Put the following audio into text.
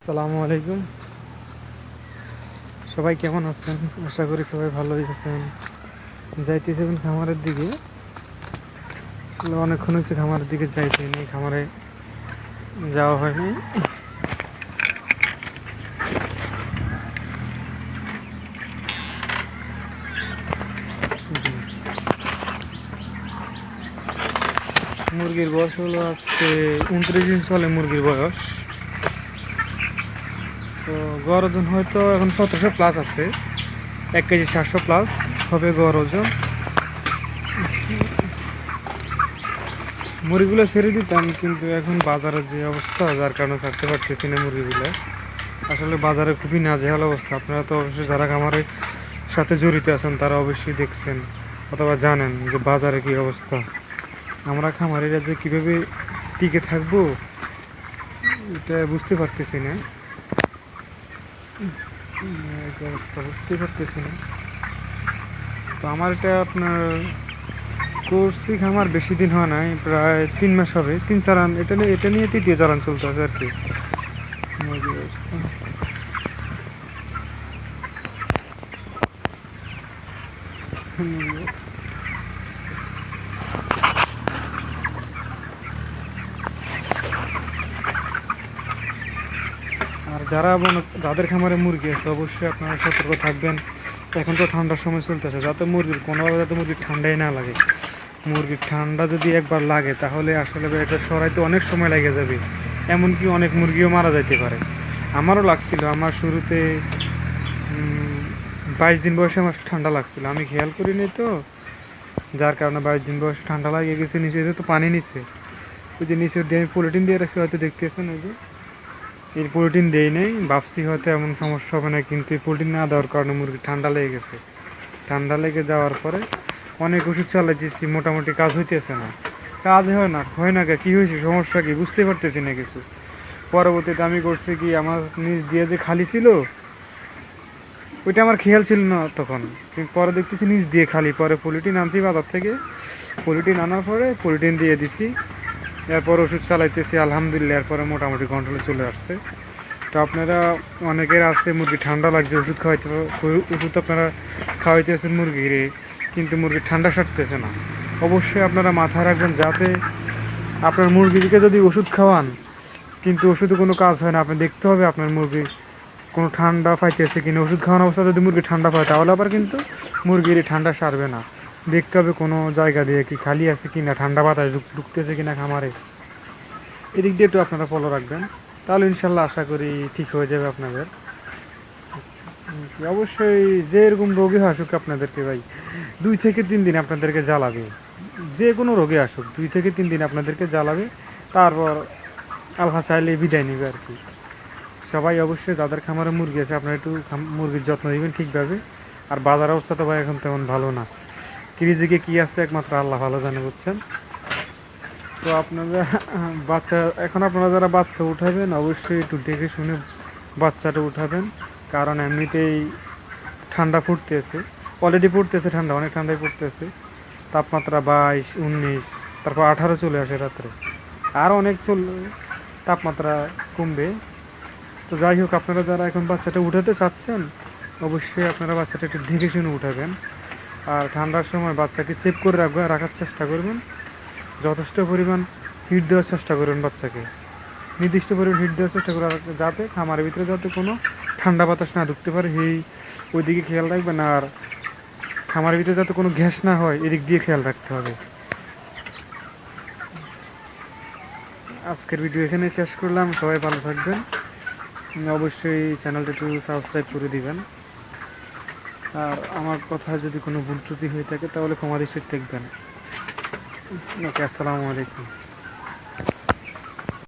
আসসালামু আলাইকুম। সবাই কেমন আছেন? আশা করি সবাই ভালোই আছেন। যাইতেছেন খামারের দিকে। আসলে অনেকক্ষণ হয়েছে খামারের দিকে যাইতেনি, খামারে যাওয়া হয়নি। মুরগির বয়স হলো আজকে 29 দিন চলে মুরগির বয়স। তো গড় ওজন হয়তো এখন 1700 প্লাস আছে, 1 কেজি 700 প্লাস হবে গড় ওজন। মুরগিগুলো ছেড়ে দিতাম, কিন্তু এখন বাজারের যে অবস্থা, যার কারণে ছাড়তে পারতেছি না মুরগিগুলো। আসলে বাজারে খুবই নাজেহাল অবস্থা। আপনারা তো অবশ্যই যারা খামারের সাথে জড়িত আছেন তারা অবশ্যই দেখছেন অথবা জানেন যে বাজারে কি অবস্থা। আমরা খামারিরা যে কীভাবে টিকে থাকবো এটা বুঝতে পারতেছি না। কি অবস্থা বুঝতে পারতেছি না। তো আমার এটা আপনার করছি খামার বেশি দিন হয় নাই, প্রায় 3 মাস হবে, 3-4 রান। এটা নিয়ে 3য় চালান চলতে আছে আর কি। মুরগির অবস্থা আর যাদের খামারে মুরগি আছে অবশ্যই আপনারা সতর্ক থাকবেন। এখন তো ঠান্ডার সময় চলতেছে, যাতে মুরগির ঠান্ডাই না লাগে। মুরগির ঠান্ডা যদি একবার লাগে তাহলে আসলে এটা সরাইতে অনেক সময় লেগে যাবে, এমনকি অনেক মুরগিও মারা যাইতে পারে। আমারও লাগছিল, আমার শুরুতে 22 দিন বয়সে আমার ঠান্ডা লাগছিল, আমি খেয়াল করিনি তো, যার কারণে 22 দিন বয়সে ঠান্ডা লাগিয়ে গেছে। নিচে তো পানি নিচে, ওই যে নিচে দিয়ে আমি পলিটিন দিয়ে রাখছি, হয়তো দেখতেছেন ওই যে এই পলিটিন দেই নেই, ভাবছি হয়তো এমন সমস্যা হবে না, কিন্তু এই পলিটিন না দেওয়ার কারণে মুরগি ঠান্ডা লেগে গেছে। ঠান্ডা লেগে যাওয়ার পরে অনেক ওষুধ চালাইতেছি, মোটামুটি কাজ হইতেছে না। কাজ হয় না কী হয়েছে, সমস্যা কি বুঝতে পারতেছি না কিছু। পরবর্তীতে আমি করছি কি, আমার নিচ দিয়ে যে খালি ছিল ওইটা আমার খেয়াল ছিল না তখন, কিন্তু পরে দেখতেছি নিচ দিয়ে খালি। পরে পলিটিন আনছি বাজার থেকে, পলিটিন আনার পরে পলিটিন দিয়ে দিছি, এরপর ওষুধ চালাইতেছি আলহামদুলিল্লাহ, এরপরে মোটামুটি কন্ট্রোলে চলে আসছে। তো আপনারা অনেকের আছে মুরগি ঠান্ডা লাগছে, ওষুধ আপনারা খাওয়াইতেছেন মুরগির, কিন্তু মুরগির ঠান্ডা সারতেছে না। অবশ্যই আপনারা মাথায় রাখবেন, যাতে আপনার মুরগিকে যদি ওষুধ খাওয়ান কিন্তু ওষুধে কোনো কাজ হয় না, আপনি দেখতে হবে আপনার মুরগি কোনো ঠান্ডা পাইতেছে কিনা। ওষুধ খাওয়ানো অবস্থা যদি মুরগি ঠান্ডা পায় তাহলে আবার কিন্তু মুরগির ঠান্ডা সারবে না। দেখতে হবে কোনো জায়গা দিয়ে কি খালি আছে কিনা, ঠান্ডা বাতাস ঢুকতেছে কিনা খামারে, এদিক দিয়ে একটু আপনারা ফলো রাখবেন, তাহলে ইনশাল্লাহ আশা করি ঠিক হয়ে যাবে আপনাদের। অবশ্যই যে এরকম রোগী আসুক আপনাদেরকে ভাই 2 থেকে 3 দিন আপনাদেরকে জ্বালাবে, যে কোনো রোগে আসুক 2 থেকে 3 দিন আপনাদেরকে জ্বালাবে, তারপর আল্লাহ চাইলে বিদায় নেবে আর কি। সবাই অবশ্যই যাদের খামারে মুরগি আছে আপনারা একটু মুরগির যত্ন নেবেন ঠিকভাবে। আর বাজার অবস্থা তো ভাই এখন তেমন ভালো না, কৃষিকে কী আছে একমাত্র আল্লাহ ভালো জানে, বুঝছেন। তো আপনারা আপনারা যারা বাচ্চা উঠাবেন অবশ্যই একটু দেখে শুনে বাচ্চাটা উঠাবেন, কারণ এমনিতেই ঠান্ডা ফুটতেছে, অলরেডি পড়তেছে ঠান্ডা, অনেক ঠান্ডাই পড়তেছে। তাপমাত্রা 22-19, তারপর 18 চলে আসে রাত্রে, আর অনেক তাপমাত্রা কমবে। তো যাই হোক, আপনারা যারা এখন বাচ্চাটা উঠাতে চাচ্ছেন অবশ্যই আপনারা বাচ্চাটা একটু দেখে শুনে উঠাবেন। আর ঠান্ডার সময় বাচ্চাকে সেভ করে রাখার চেষ্টা করবেন, যথেষ্ট পরিমাণ হিট দেওয়ার চেষ্টা করবেন বাচ্চাকে, নির্দিষ্ট পরিমাণ হিট দেওয়ার চেষ্টা করে, যাতে খামারের ভিতরে যাতে কোনো ঠান্ডা বাতাস না ঢুকতে পারে ওই দিকে খেয়াল রাখবেন। আর খামারের ভিতরে যাতে কোনো গ্যাস না হয় এদিক দিয়ে খেয়াল রাখতে হবে। আজকের ভিডিও এখানে শেষ করলাম, সবাই ভালো থাকবেন, অবশ্যই চ্যানেলটা একটু সাবস্ক্রাইব করে দিবেন। আর আমার কথা যদি কোনো ভুল ত্রুটি হয়ে থাকে তাহলে ক্ষমা দৃষ্টিতে দেখবেন। ওকে, আসসালামু আলাইকুম।